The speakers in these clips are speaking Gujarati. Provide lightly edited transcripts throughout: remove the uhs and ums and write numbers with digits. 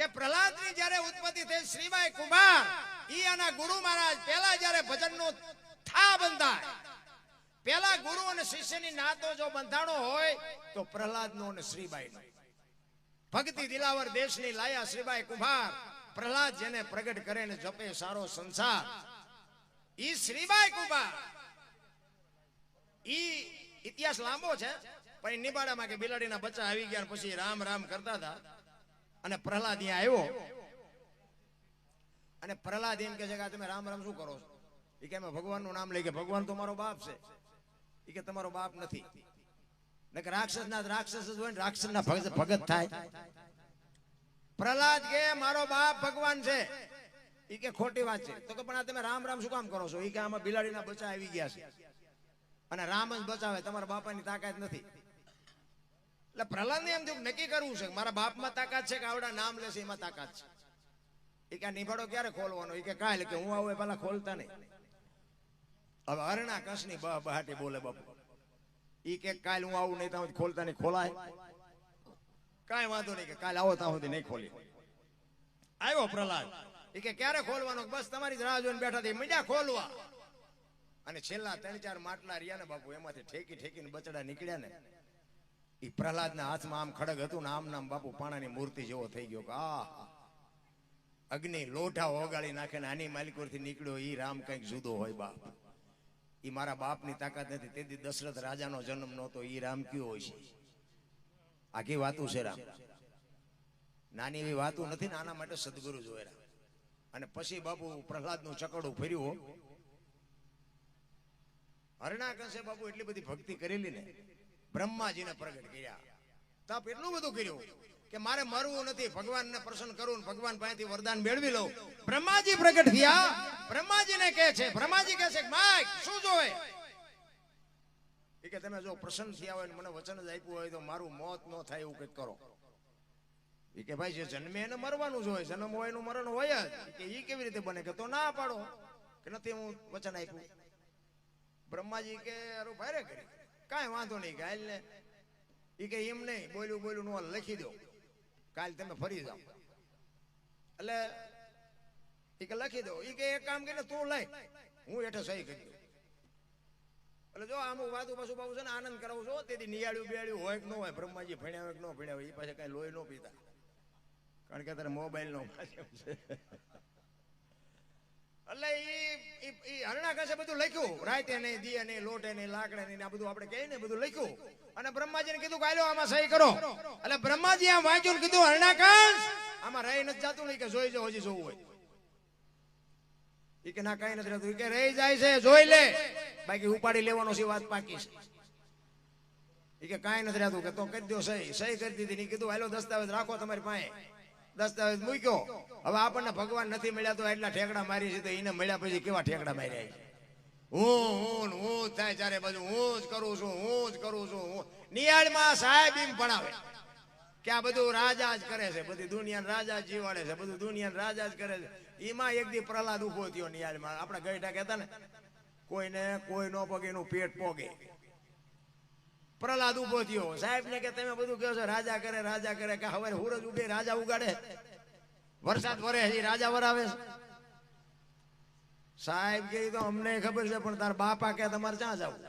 કે પ્રહલાદની જ્યારે ઉત્પત્તિ થઈ શ્રીબાઈ કુંભાર ઈ આના ગુરુ મહારાજ પહેલા જ્યારે ભજનનો થા બંધાય, પહેલા ગુરુ અને શિષ્યની નાતો જો બંધાણો હોય તો પ્રહલાદનો અને શ્રીબાઈનો. ભક્તિ દિલાવર દેશની લાયા શ્રીબાઈ કુંભાર, પ્રહલાદ જેને પ્રગટ કરે ને જપે સારો સંસાર. ઈ શ્રીબાઈ કુંભાર ઈ ઇતિહાસ લાંબો છે, પણ નિબાડામાં કે બિલાડીના બચ્ચા આવી ગયા પછી રામ રામ કરતા હતા અને પ્રહલાદ અહીંયા આવ્યો અને પ્રહલાદ એમ કે છે કે તમે રામ રામ શું કરો છો? એ કે અમે ભગવાનનું નામ લઈ, કે ભગવાન તો મારો બાપ છે. એ કે તમારો બાપ નથી, ને રાક્ષસ ના રાક્ષસ જ હોય ને રાક્ષસ ના ભગત થાય. પ્રહલાદ કે મારો બાપ ભગવાન છે. એ કે ખોટી વાત છે. તો કે પણ આ તમે રામ રામ શું કામ કરો છો? એ કે આમાં બિલાડીના બચ્ચા આવી ગયા છે અને રામ જ બચાવે, તમારા બાપાની તાકાત નથી. એટલે પ્રહલાદ ને એમ થયું નક્કી કરવું છે મારા બાપમાં તાકાત છે કે આવડા નામ લેશે એમાં તાકાત છે. એ કે નિભાડો ક્યારે ખોલવાનો? એ કે કાલ, કે હું આવું પેલા ખોલતા નહીં. હવે હરણા કંસની બહાટી બોલે બાપુ. ઈ કે કાલ હું આવું નહીં તો ખોલતા નહીં. ખોલાય? કાંઈ વાંધો નહીં, કે કાલ આવો ત્યાં સુધી નહીં ખોલી. આવ્યો પ્રહલાદ. એ કે ક્યારે ખોલવાનો? બસ તમારી રાહ જોઈને બેઠા થઈ મીડિયા ખોલવા. અને છેલ્લા 3-4 માટલા રહ્યા ને બાપુ, એમાંથી ઠેકી ઠેકીને બચડા નીકળ્યા ને. એ પ્રહલાદના હાથમાં આમ ખડગ હતું ને આમ નામ બાપુ પાણાની મૂર્તિ જેવો થઈ ગયો. આ અગ્નિ લોઢા ઓગાળી નાખે ને આની માલિકોરથી નીકળ્યો. ઈ રામ કંઈક જુદો હોય બાપ. ઈ મારા બાપની તાકાત નથી. તેથી દશરથ રાજાનો જન્મ નહોતો. ઈ રામ કયો હોય છે? આખી વાતું છે રામ, નાની એવી વાતું નથી ને. આના માટે સદગુરુ જોયા. અને પછી બાપુ પ્રહલાદનું ચકડું ફર્યું. હરણાકંસે બાપુ એટલી બધી ભક્તિ કરેલી ને, બ્રહ્માજીને પ્રગટ કર્યા. તપ એટલું બધું કર્યું કે મારે મરવું નથી, ભગવાનને પ્રસન્ન કરવું, ભગવાન પાસેથી વરદાન મેળવી લઉં. બ્રહ્માજી પ્રગટ થયા. બ્રહ્માજીને કહે છે, બ્રહ્માજી કહે છે માઈક શું જોવે? એ કે તમે જો પ્રસન્ન થયા હોય ને મને વચન જ આપ્યું હોય તો મારું મોત ન થાય એવું કંઈક કરો. એ કે ભાઈ જે જન્મે એને મરવાનું જ હોય, જન્મ હોય એનું મરણ હોય જ. કે એ કેવી રીતે બને? કે તો ના પાડો, કે નથી હું વચન આપ્યું. બ્રહ્માજી કે અરે ભારે કરી, કાંઈ વાંધો નહીં, કાલ ને. એ કે એમ નહીં, બોલ્યું નો લખી દો, કાલ તમે ફરી જાઓ. એટલે એ કે લખી દો. એ કે એક કામ કરીને તું લઈ, હું હેઠે સહી કરી દઉં. એટલે જો આમ વાતું પાછું બાબુ છે ને આનંદ કરાવું છો. તેથી નિયાળ્યું બેળ્યું હોય કે ન હોય, બ્રહ્માજી ભણ્યા હોય કે ન ભણ્યા હોય, એ પાસે કઈ લોહી ન પીતા, કારણ કે અત્યારે મોબાઈલ નો માધ્યમ છે. એટલે ઈ હરણાકંસે બધું લખ્યું, રાતે નહીં, દિયે નહીં, લોટે નહીં, લાકડે નહીં, આ બધું આપણે કહીએ ને બધું લખ્યું. અને બ્રહ્માજીને કીધું કે આલો આમાં સહી કરો. એટલે બ્રહ્માજી આમ વાંચ્યું, કીધું હરણાકંસ આમાં રહી નથી જાતું નહીં, કે જોઈ જો હજી જોવું હોય. એ કે ના કઈ નથી રહેતું. એ કે રહી જાય છે, જોઈ લે, બાકી ઉપાડી લેવાનો છે, વાત પાકી છે. એ કે કાંઈ નથી રહેતું, કે તો કરી દો સહી. સહી કરી દીધી. કીધું હાલો દસ્તાવેજ રાખો તમારી પાસે. દસ્તાવેજ મૂક્યો. હવે આપણને ભગવાન નથી મળ્યા તો એટલા ઠેકડા મારી છે, તો એને મળ્યા પછી કેવા ઠેકડા માર્યા છે. હું થાય ચારે બાજુ હું જ કરું છું. નિયાળમાં સાહેબ એમ ભણાવે કે આ બધું રાજા જ કરે છે, બધી દુનિયા રાજા જ જીવાડે છે, બધું દુનિયા રાજા જ કરે છે. એમાં એક દી પ્રહલાદ ઉભો થયો નિયાળમાં. આપણા ગઈઢા કહેતા ને, કોઈને કોઈ નો પગે એનું પેટ પોગે. પ્રહલાદ ઉભો થયો. સાહેબ ને કે તમે બધું કહો છો રાજા કરે, કે હવે હુરજ ઉગે રાજા ઉગાડે, વરસાદ વરે હજી રાજા વરાવે છે. સાહેબ કે તો અમને ખબર છે, પણ તાર બાપા કે તમારે ક્યાં જવું?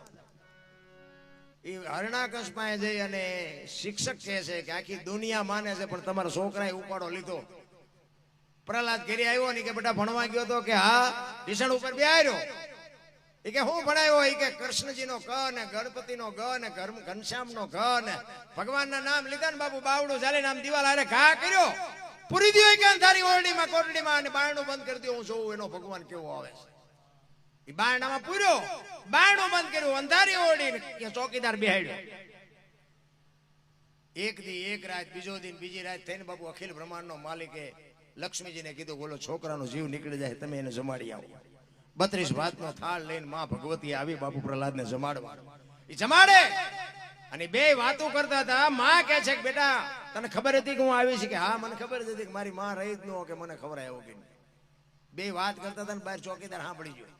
એ હરણાકંસ પાસે જઈ અને શિક્ષક કહે છે કે આખી દુનિયા માને છે, પણ તમારા છોકરાએ ઉપાડો લીધો. પ્રહલાદ ઘરે આવ્યો ને કે બેટા ભણવા ગયો તો? કે હા. ઢીસણ ઉપર બેહાર્યો. એ કે હું ભણાયો? એ કે કૃષ્ણજીનો ક ને ગણપતિનો ગ ને ઘનશ્યામનો ઘ ને ભગવાનના નામ લીધા ને બાપુ, બાવડું ચાલીને આમ દિવાલ હારે ઘા કર્યો. પૂરી દી હોય કે અંધારી ઓરડીમાં કોટડીમાં, અને બારણું બંધ કરી દો, હું જોઉં એનો ભગવાન કેવો આવે છે. એ બારણામાં પૂર્યો, બારણું બંધ કર્યું, અંધારી ઓરડી કે ચોકીદાર બેહાડ્યો. એક દી એક રાત, બીજો દિન બીજી રાત થઈને બાપુ અખિલ બ્રહ્માંડનો માલિકે લક્ષ્મીજીને કીધું બોલો છોકરાનો જીવ નીકળી જાય, તમે એને જમાડી આવો. 32 ભાતનો થાળ લઈને માં ભગવતી આવી બાપુ પ્રહલાદને જમાડવા. એ જમાડે અને બે વાતો કરતા હતા. માં કહે છે કે બેટા તને ખબર હતી કે હું આવી છું? કે હા મને ખબર હતી, કે મારી માં રહી જ ન કે મને ખબર આવ્યો કે બે વાત કરતા હતા ને બહાર ચોકીદાર સાંભળી ગયો.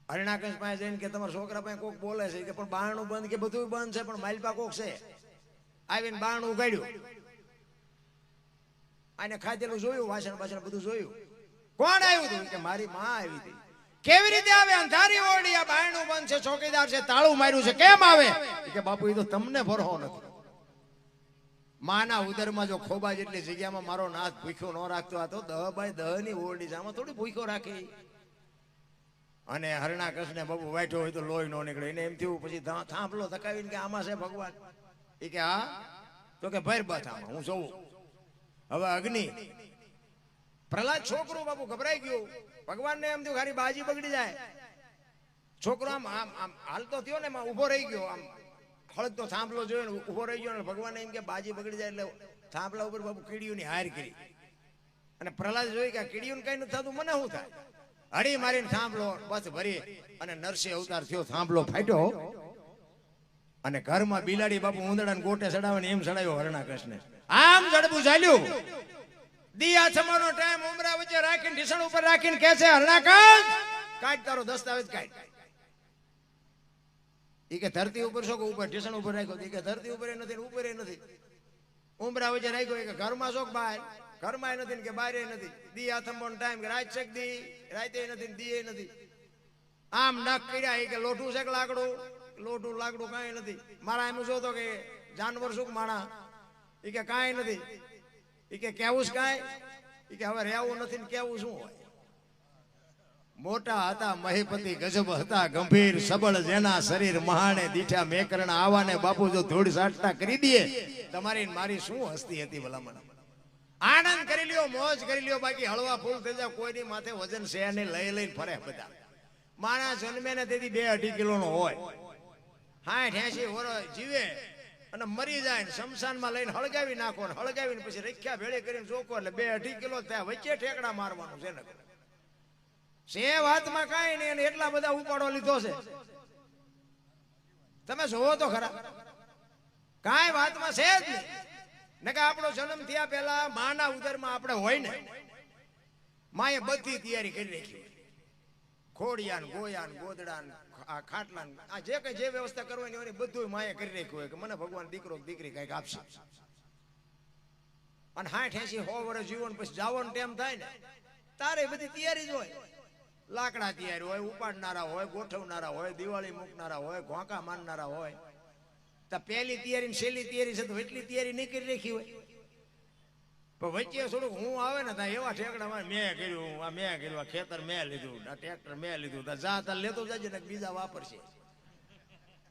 હરણાકંસ પાસે જઈને કે તમારા છોકરા પાસે કોક બોલે છે, કે પણ બારણું બંધ, કે બધું બંધ છે, પણ માલપા કોક છે. આવીને બારણું ઉગાડ્યું. આને ખાધેલું જોયું, વાસણ બાસણ બધું જોયું. કોણ આવ્યું હતું? કે મારી માં આવી હતી. કેવી રીતે આવે? અંધારી ઓરડી, આ બાયણું બંધ છે, ચોકીદાર છે, તાળું માર્યું છે, કેમ આવે? કે બાપુ એ તો તમને ભરહો નથી. માના ઉદરમાં જો ખોબા જેટલી જગ્યામાં મારો નાથ ભૂખ્યો ન રાખતો હતો, 10 બાય 10 ની ઓરડી છે, આમાં થોડી ભૂખ્યો રાખી. અને હરણા કૃષ્ણ બાબુ વાઈઠો હોય તો લોહી ન નીકળે. એને એમ થયું, પછી થાંભલો ધકાવીને કે આમાં છે ભગવાન. એ કે હા, તો કે ભર બાથામાં હું જોઉં. હવે અગ્નિ પ્રહલાદ છોકરું બાપુ ગભરાઈ ગયું. ભગવાનને એમ થયું ખાલી બાજી બગડી જાય. છોકરો આમ આમ આમ હાલતો થયો ને, એમાં ઉભો રહી ગયો. આમ હળગતો થાંભલો જોયો ને ઉભો રહી ગયો ને ભગવાન એમ કે બાજી બગડી જાય એટલે થાંભલા ઉપર બાપુ કીડીઓની હાર કરી. અને પ્રહલાદ જોઈ કે કીડીઓને કઈ નથી થતું, મને શું થાય? હળી મારીને થાંભલો બસ ભરી અને નરસિંહ અવતાર થયો. થાંભલો ફાટ્યો અને ઘરમાં બિલાડી બાપુ ઉંદડાને ગોટે ચડાવે ને એમ ચડાવ્યો હરણા કૃષ્ણ. આમ જડબું ચાલ્યું. દિયા છમાનો ટાઈમ ઉમરા વચ્ચે રાખીને ઢીસણ ઉપર રાખીને કહે છે, હરણા કાઢ તારો દસ્તાવેજ કાઢ. ઈ કે ધરતી ઉપર છો કે ઉપર ઢીસણ ઉપર રાખ્યો? ઈ કે ધરતી ઉપર નથી ને ઉપર નથી. ઉમરા વચ્ચે રાખ્યો કે ઘરમાં છો કે બહાર? ઘરમાં નથી ને કે બહાર નથી. દિયા થંબોનો ટાઈમ કે રાત છે દી રાતે નથી ને દીએ નથી. આમ નખ કર્યા. એ કે લોઠું છે કે લાકડું? લોઠું લાકડું કાંઈ નથી. મારા એમ જોતો કે જાનવર શું માણા? એ કે કાંઈ નથી. એ કે કેવું છે કાંઈ? એ કે હવે રહેવું નથી ને કેવું શું હોય? મોટા હતા મહીપતિ, ગજબ હતા ગંભીર, સબળ જેના શરીર મહાણે દીઠા મેકરણા. આવાને બાપુ જો ધૂળ સાટતા કરી દે, તમારી મારી શું હસ્તી હતી ભલામણ. આનંદ કરી લ્યો, મોજ કરી લ્યો, બાકી હળવા ફૂલ થઈ જાવ. કોઈની માથે વજન છે ને લઈને ફરે બધા. માણસ જન્મે ને તેથી 2-2.5 કિલો નો હોય. 60-80 વર્ષ જીવે અને મરી જાય ને શમશાનમાં લઈને હળગાવી નાખો ને હળગાવીને પછી રખ્યા ભેળે કરીને ચોકો એટલે 2-2.5 કિલો થયા. વચ્ચે ઠેકડા મારવાનું છે ને. સે વાતમાં કાંઈ નહીં અને એટલા બધા ઉપાડો લીધો છે. તમે જોવો તો ખરા, કાંઈ વાતમાં છે જ નહીં. ને કે આપણો જન્મ થયા પહેલા માના ઉદરમાં આપણે હોય ને, માએ બધી તૈયારી કરી રાખી. ખોડિયાન, ગોયાન, ગોદડાન, આ ખાટલાન, આ જે કઈ જે વ્યવસ્થા કરવાની હોય બધું માએ કરી રાખ્યું હોય કે મને ભગવાન દીકરો દીકરી કઈક આપશે. અને 60-80-100 વર્ષ જીવન પછી જવાનો ટાઈમ થાય ને તારે બધી તૈયારી જ હોય. લાકડા તૈયાર હોય, ઉપાડનારા હોય, ગોઠવનારા હોય, દિવાળી મૂકનારા હોય, ઘોંકા મારનારા હોય. તો પહેલી તૈયારી ને છેલ્લી તૈયારી છે તો એટલી તૈયારી નહીં કરી રાખી હોય. પણ વચ્ચે થોડુંક હું આવે ને ત્યાં એવા ઠેકડા મેં કર્યું, આ મેં કર્યું, ખેતર મેં લીધું, આ ટ્રેક્ટર મેં લીધું, જા તાર લેતો જજે ને બીજા વાપરશે.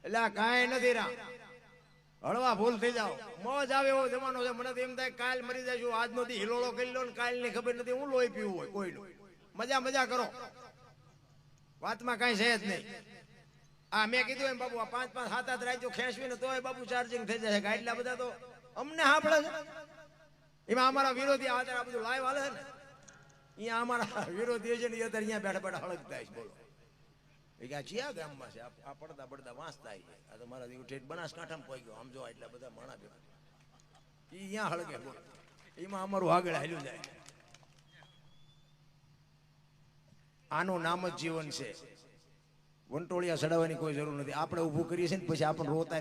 એટલે આ કાંઈ નથી રા, હળવા ભૂલ થઈ જાવ. મોજ આવે એવો જમાનો છે. મને તો એમ થાય કાલ મરી જાય છું, આજનો દી હિલોળો કરી લો ને કાલ ની ખબર નથી હું લોહી પીવું હોય કોઈનું. મજા કરો, વાતમાં કઈ છે જ નહીં. આ મેં કીધું એમ બાબુ, આ 5-5-7 રાજ્યો ખેંચવી ને તોય બાબુ ચાર્જિંગ થઈ જાય. એટલા બધા તો અમને સાંભળે છે. એમાં અમારા વિરોધી આ બધું લાઈવ હાલે છે ને, અહીંયા અમારા વિરોધી છે ને એ અત્યારે અહીંયા બેઠા હળગતા છે. બોલો એ કે ચિયા ગામમાં છે આ પડદા વાંચતા છે. આ તો મારા ઠેઠ બનાસકાંઠામાં પહોંચી ગયો. આમ જો એટલા બધા માણા બેઠા એ અહીંયા હળગે. બોલો એમાં અમારું આગળ હાલ્યું જાય. આનું નામ જ જીવન છે. વંટોળિયા ચડાવવાની કોઈ જરૂર નથી. આપણે ઊભું કરીએ છીએ ને પછી આપણને રોતા